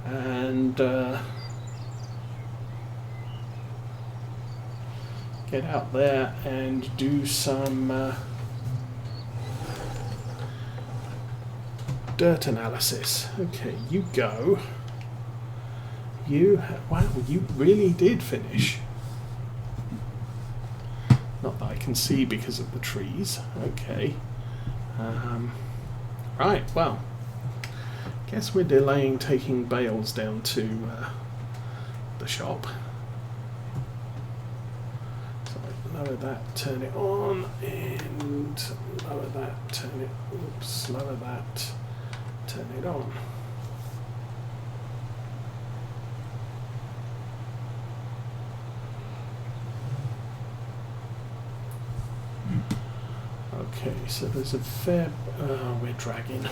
and get out there and do some dirt analysis. Okay, you go. Wow, you really did finish. Not that I can see because of the trees. Okay. Right, well, guess we're delaying taking bales down to the shop. So lower that, turn it on, and lower that, turn it, oops, lower that, turn it on. Okay, so there's a fair... we're dragging.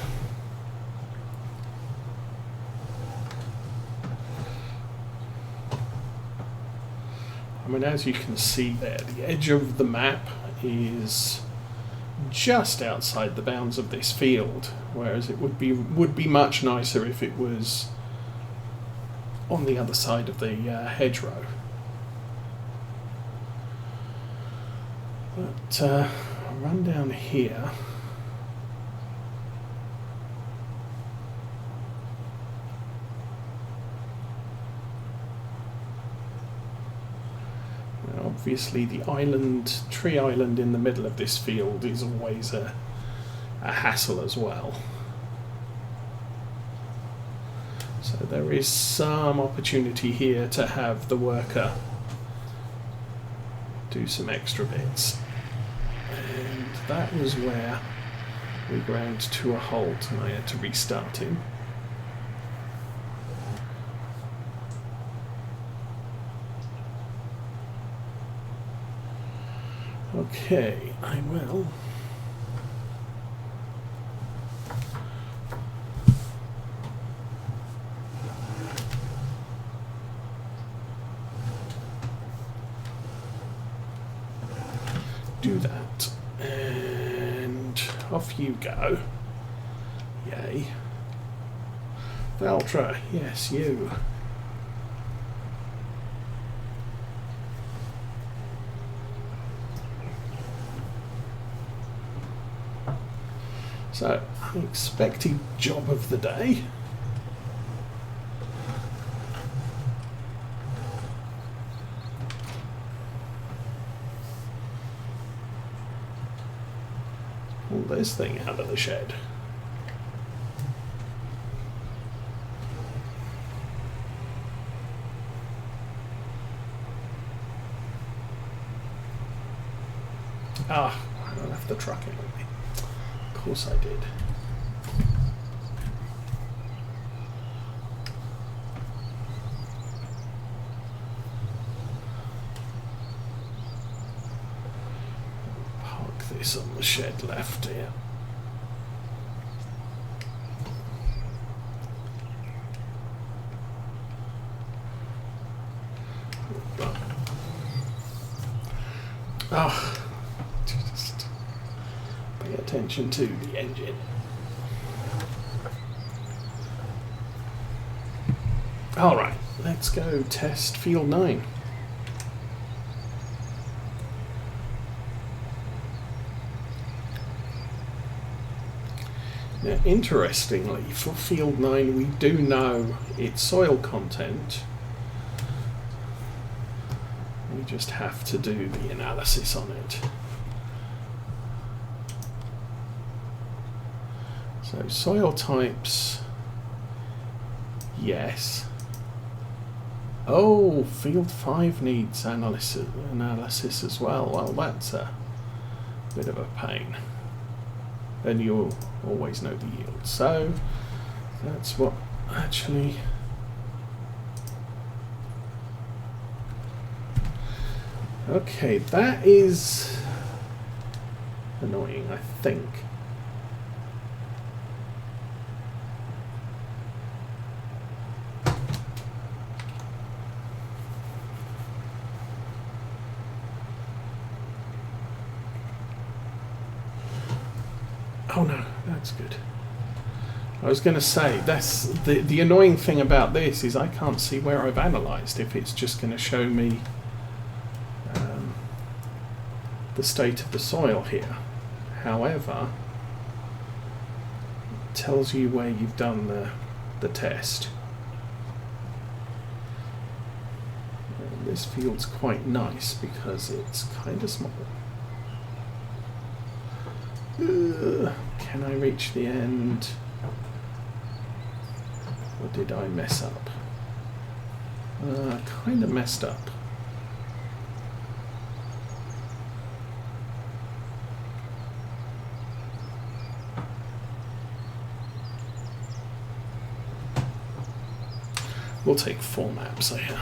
I mean, as you can see there, the edge of the map is just outside the bounds of this field, whereas it would be much nicer if it was on the other side of the hedgerow. But I'll run down here. Now, obviously the tree island in the middle of this field is always a hassle as well. So there is some opportunity here to have the worker do some extra bits. And that was where we ground to a halt and I had to restart him. Okay, I will. Do that, and off you go. Yay. Valtra, yes, you. So, unexpected job of the day. Pull this thing out of the shed. Ah, I don't have the truck in with me. Of course I did. Park this on the shed left here. Oh, just pay attention to the engine. All right, let's go test field 9. Now, interestingly, for field 9, we do know its soil content. We just have to do the analysis on it. So soil types, yes. Oh, field 5 needs analysis as well. Well, that's a bit of a pain. Then you'll always know the yield. So that's what actually... Okay, that is annoying, I think. Oh no, that's good. I was going to say, that's the annoying thing about this is I can't see where I've analysed if it's just going to show me the state of the soil here. However, it tells you where you've done the test. And this field's quite nice because it's kind of small. Can I reach the end? Or did I mess up? Kind of messed up. We'll take 4 maps here.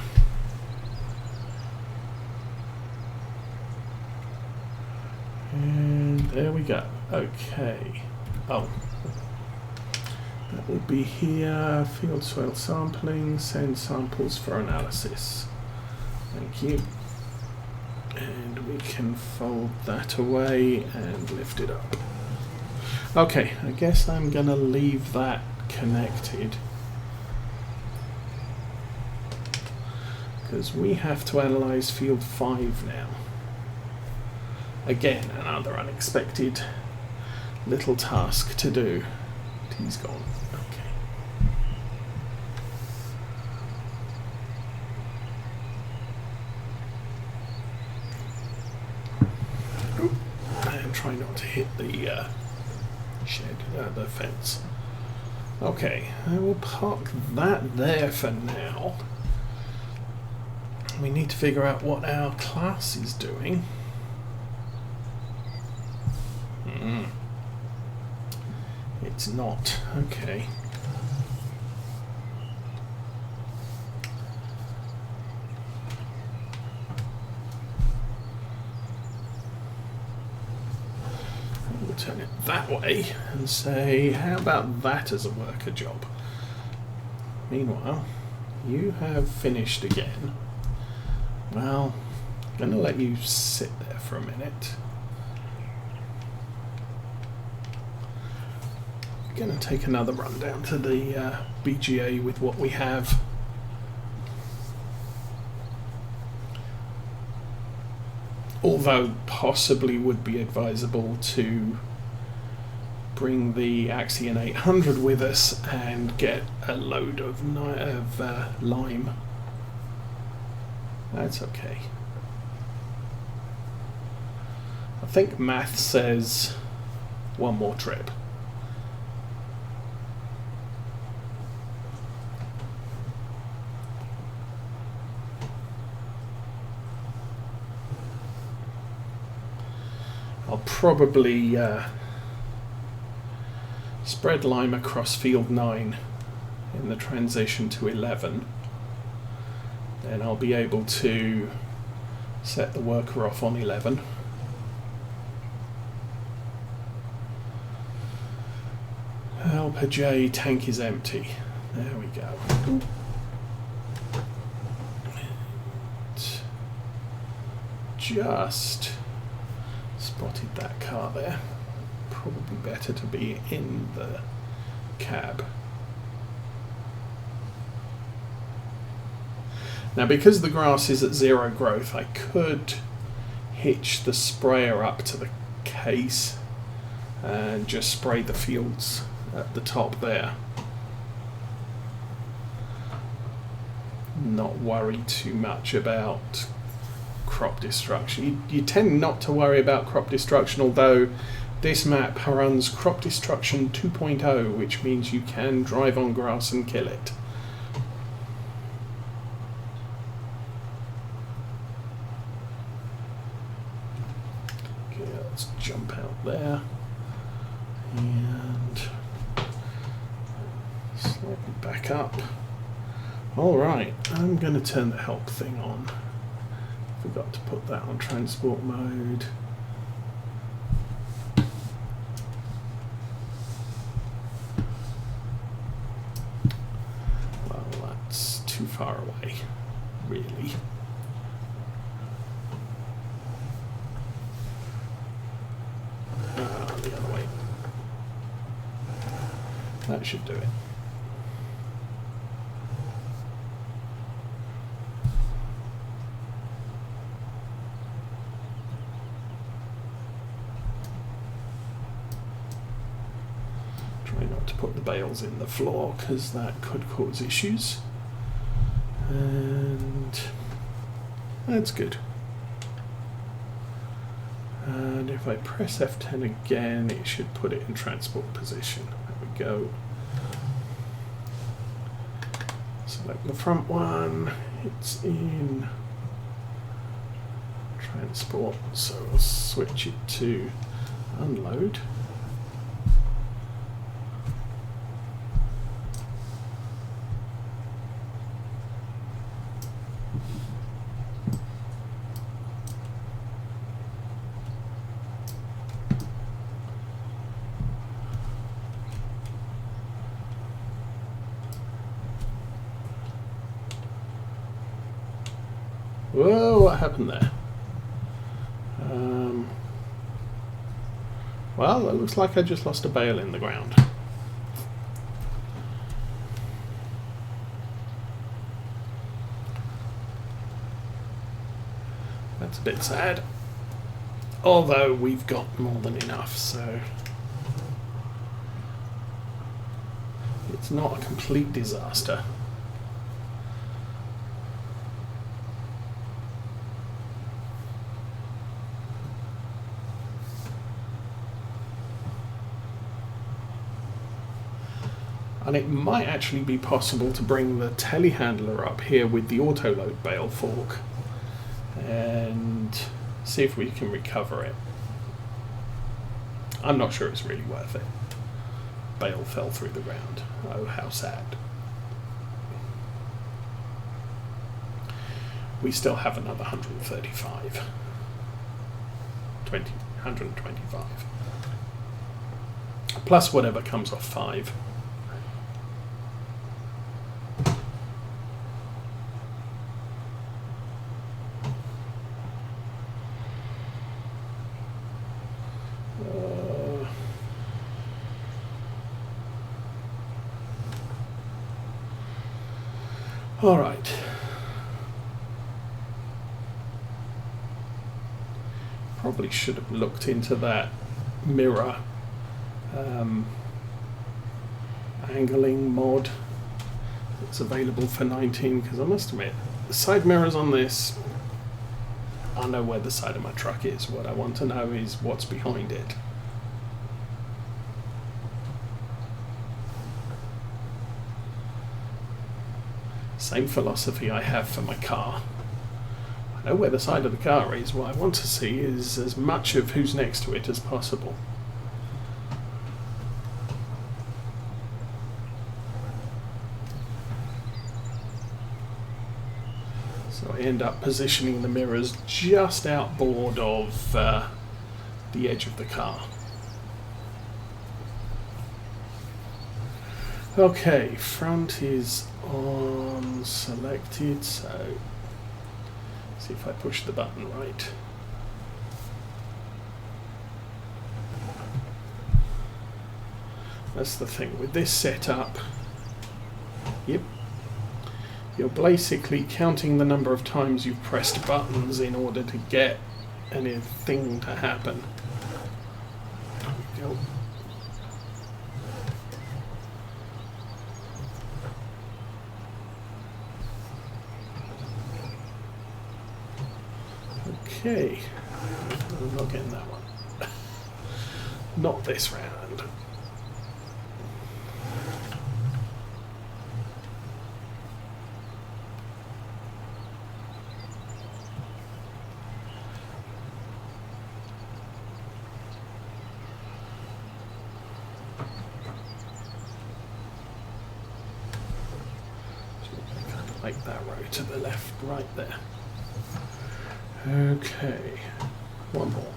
And there we go. Okay. Oh. That will be here. Field soil sampling. Send samples for analysis. Thank you. And we can fold that away and lift it up. Okay, I guess I'm going to leave that connected, because we have to analyse field 5 now. Again, another unexpected little task to do. He's gone. Okay. And try not to hit the shed, the fence. Okay, I will park that there for now. We need to figure out what our class is doing. It's not. Okay. We'll turn it that way and say, how about that as a worker job? Meanwhile, you have finished again. Well, I'm going to let you sit there for a minute. I'm going to take another run down to the BGA with what we have. Although possibly would be advisable to bring the Axion 800 with us and get a load of lime. That's okay. I think math says 1 more trip. I'll probably spread lime across field 9 in the transition to 11. Then I'll be able to set the worker off on 11. Helper J, tank is empty. There we go. Just spotted that car there. Probably better to be in the cab. Now, because the grass is at 0 growth, I could hitch the sprayer up to the case and just spray the fields at the top there. Not worry too much about crop destruction. You tend not to worry about crop destruction, although this map runs crop destruction 2.0, which means you can drive on grass and kill it. Let's jump out there and slightly back up. Alright, I'm going to turn the help thing on. Forgot to put that on transport mode. Well, that's too far away, really. The other way. That should do it. Try not to put the bales in the floor because that could cause issues. And that's good. And if I press F10 again, it should put it in transport position. There we go. Select the front one. It's in transport, so I'll switch it to unload. Whoa, what happened there? Well, it looks like I just lost a bale in the ground. That's a bit sad. Although we've got more than enough, so it's not a complete disaster. And it might actually be possible to bring the telehandler up here with the auto-load bale fork and see if we can recover it. I'm not sure it's really worth it. Bale fell through the ground. Oh, how sad. We still have another 135. 125. Plus whatever comes off 5. All right. Probably should have looked into that mirror angling mod that's available for 19, because I must admit, the side mirrors on this, I know where the side of my truck is. What I want to know is what's behind it. Same philosophy I have for my car. I know where the side of the car is. What I want to see is as much of who's next to it as possible. So I end up positioning the mirrors just outboard of the edge of the car. Okay, front is on selected, so see if I push the button right. That's the thing with this setup. Yep. You're basically counting the number of times you've pressed buttons in order to get anything to happen. There we go. Okay, I'm not getting that one. Not this round. Kind of like that row to the left, right there. Okay, one more.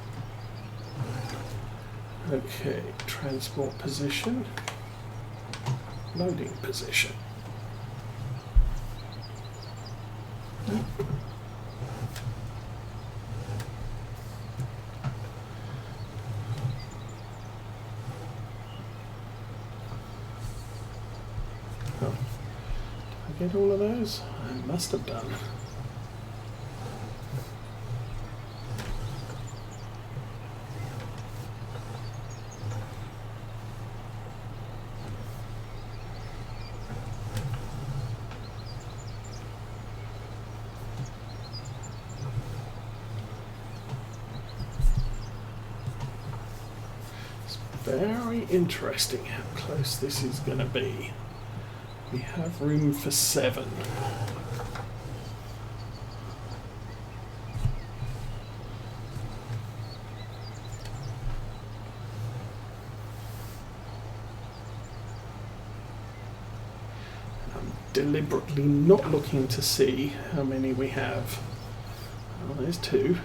Okay, transport position, loading position. I get all of those? I must have done. Very interesting how close this is going to be. We have room for 7. I'm deliberately not looking to see how many we have. Oh, there's 2.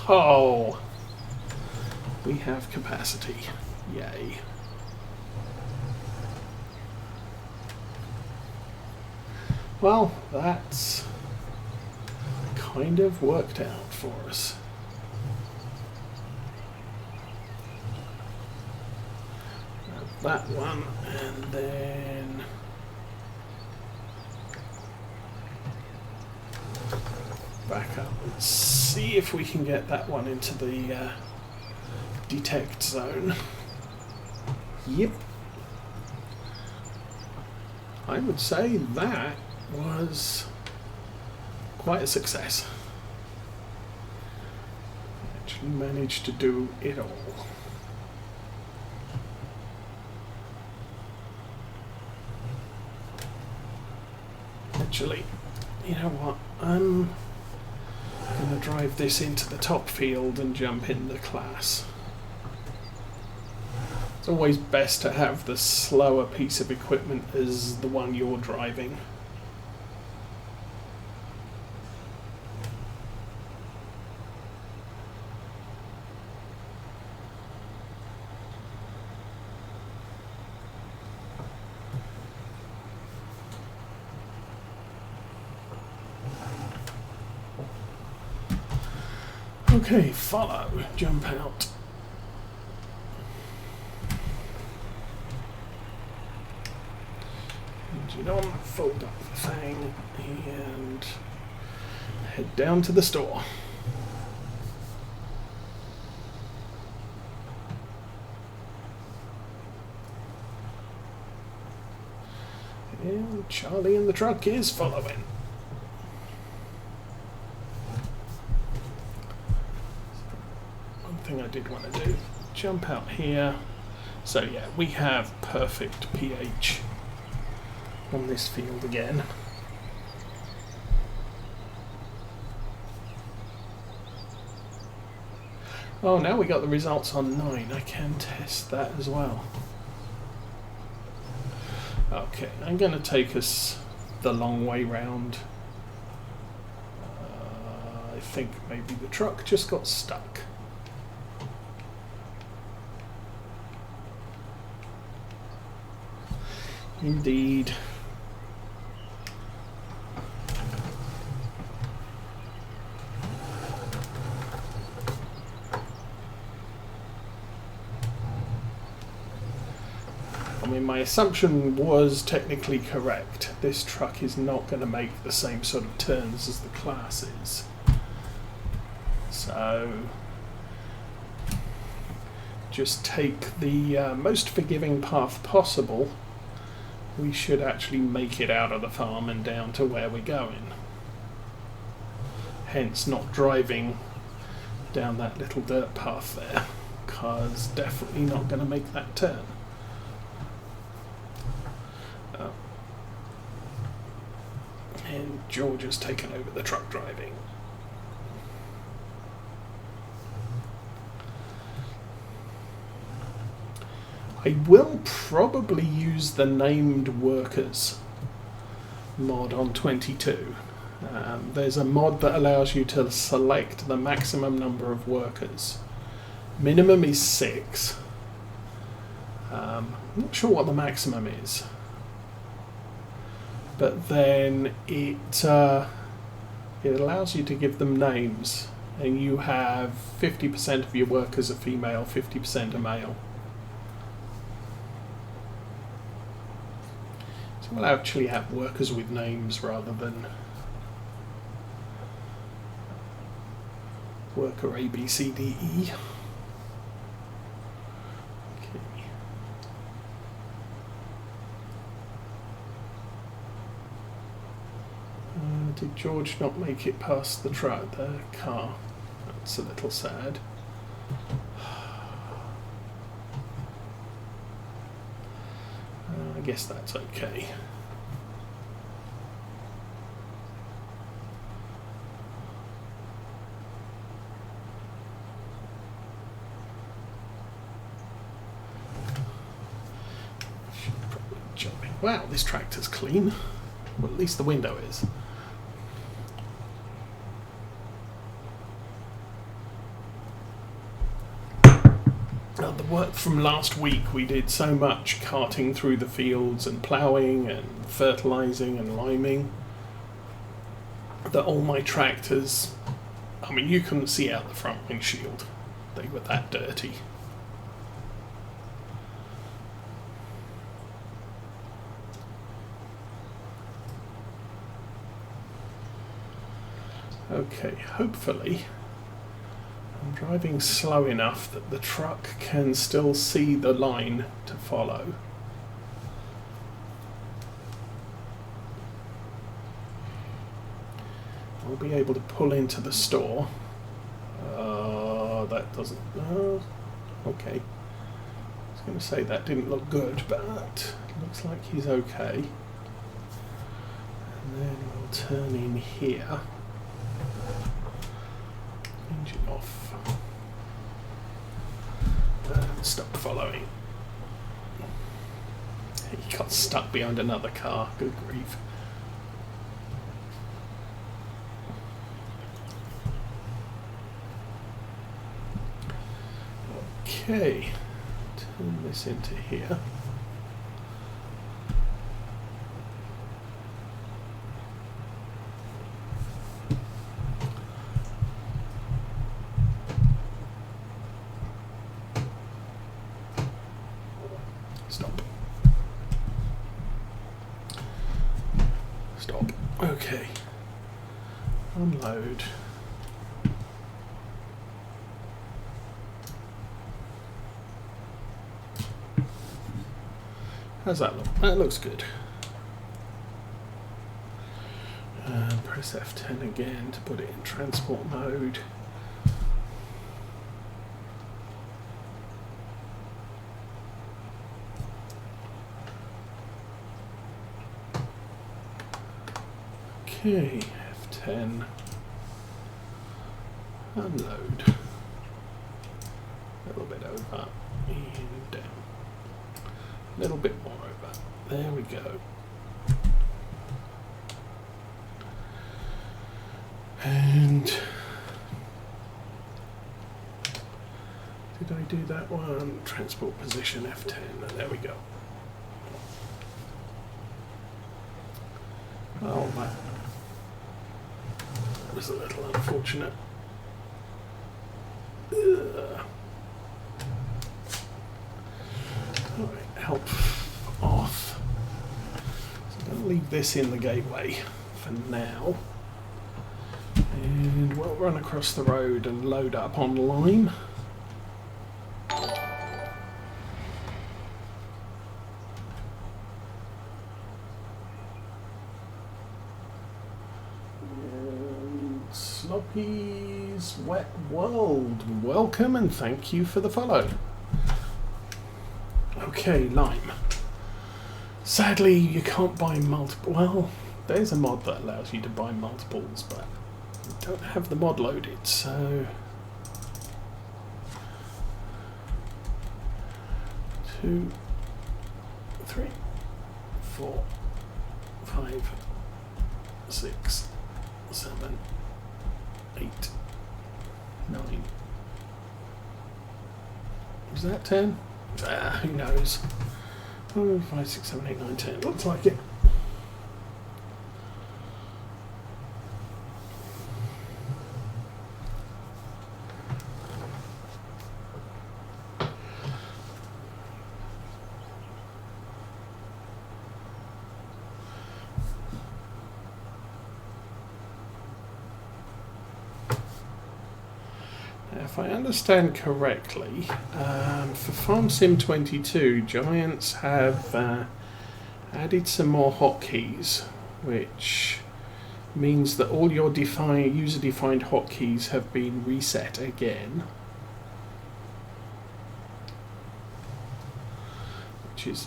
Oh! We have capacity. Yay. Well, that's kind of worked out for us. That one, and then back up and see if we can get that one into the detect zone. Yep. I would say that was quite a success. Actually managed to do it all. Actually, you know what? I'm going to drive this into the top field and jump in the class. It's always best to have the slower piece of equipment as the one you're driving. Okay, follow, jump out. Engine on, fold up the thing, and head down to the store. And Charlie in the truck is following. I did want to do, jump out here. So yeah, we have perfect pH on this field again. Oh, now we got the results on 9. I can test that as well. Okay, I'm going to take us the long way round. I think maybe the truck just got stuck. Indeed. I mean, my assumption was technically correct. This truck is not going to make the same sort of turns as the class is. So just take the most forgiving path possible. We should actually make it out of the farm and down to where we're going. Hence not driving down that little dirt path there, because definitely not going to make that turn. And George has taken over the truck driving. I will probably use the named workers mod on 22. There's a mod that allows you to select the maximum number of workers. Minimum is 6. I'm not sure what the maximum is. But then it allows you to give them names. And you have 50% of your workers are female, 50% are male. we'll actually have workers with names rather than worker A, B, C, D, E. Okay. Did George not make it past the car? That's a little sad. I guess that's okay. Should probably jump in. Wow, this tractor's clean. Well, at least the window is. The work from last week, we did so much carting through the fields and ploughing and fertilising and liming that all my tractors, I mean, you couldn't see out the front windshield. They were that dirty. Okay, hopefully I'm driving slow enough that the truck can still see the line to follow. I'll be able to pull into the store. That doesn't... okay. I was going to say that didn't look good, but it looks like he's okay. And then we'll turn in here. Engine off. Stop following. He got stuck behind another car. Good grief. Okay. Turn this into here. Stop. Okay. Unload. How's that look? That looks good. Press F10 again to put it in transport mode. Okay, F10, unload, a little bit over and down, a little bit more over, there we go. And did I do that one? Transport position F10, there we go. Oh, that was a little unfortunate. Alright, help off. So I'm going to leave this in the gateway for now. And we'll run across the road and load up on lime. Sloppy's Wet World, welcome and thank you for the follow. Okay, lime. Sadly, you can't buy multiple. Well, there's a mod that allows you to buy multiples, but you don't have the mod loaded, so 2, 3, 4, 5, 6, 7, 8, 9. Was that 10? Who knows? 5, 6, 7, 8, 9, 10. Looks like it. if I understand correctly, for Farm Sim 22, Giants have added some more hotkeys, which means that all your user-defined hotkeys have been reset again, which is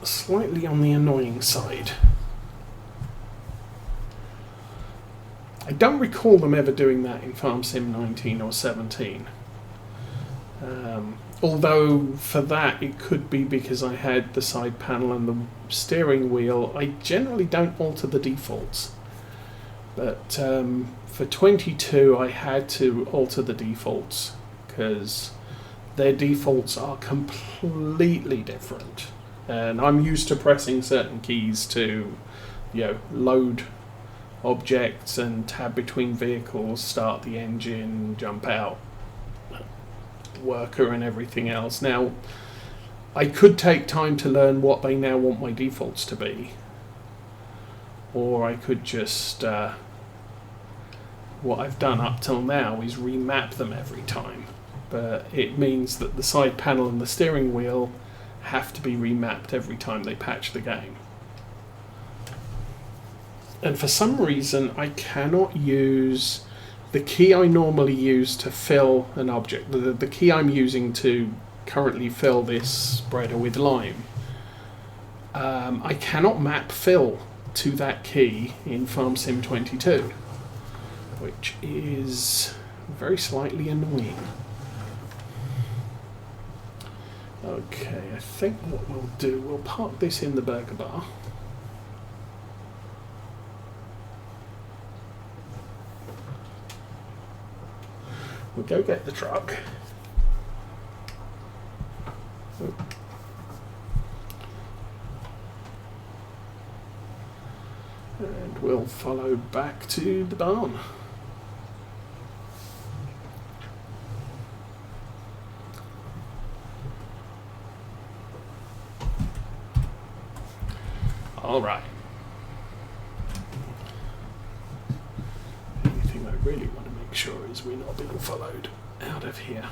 slightly on the annoying side. I don't recall them ever doing that in Farm Sim 19 or 17. Although for that it could be because I had the side panel and the steering wheel. I generally don't alter the defaults. But for 22 I had to alter the defaults because their defaults are completely different. And I'm used to pressing certain keys to, load objects and tab between vehicles, start the engine, jump out, worker and everything else. Now, I could take time to learn what they now want my defaults to be, or I could just, what I've done up till now is remap them every time, but it means that the side panel and the steering wheel have to be remapped every time they patch the game. And for some reason I cannot use the key I normally use to fill an object, the key I'm using to currently fill this spreader with lime. I cannot map fill to that key in Farm Sim 22, which is very slightly annoying. Okay, I think what we'll do, we'll park this in the burger bar. We'll go get the truck. And we'll follow back to the barn. All right. Anything I really want to make sure is we're not being followed out of here.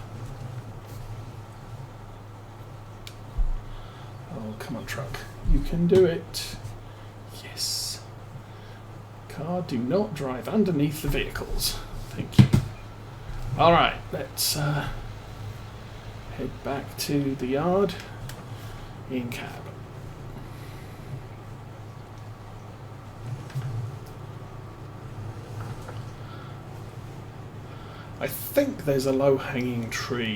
Oh, come on, truck. You can do it. Yes. Car, do not drive underneath the vehicles. Thank you. All right, let's head back to the yard in cab. I think there's a low-hanging tree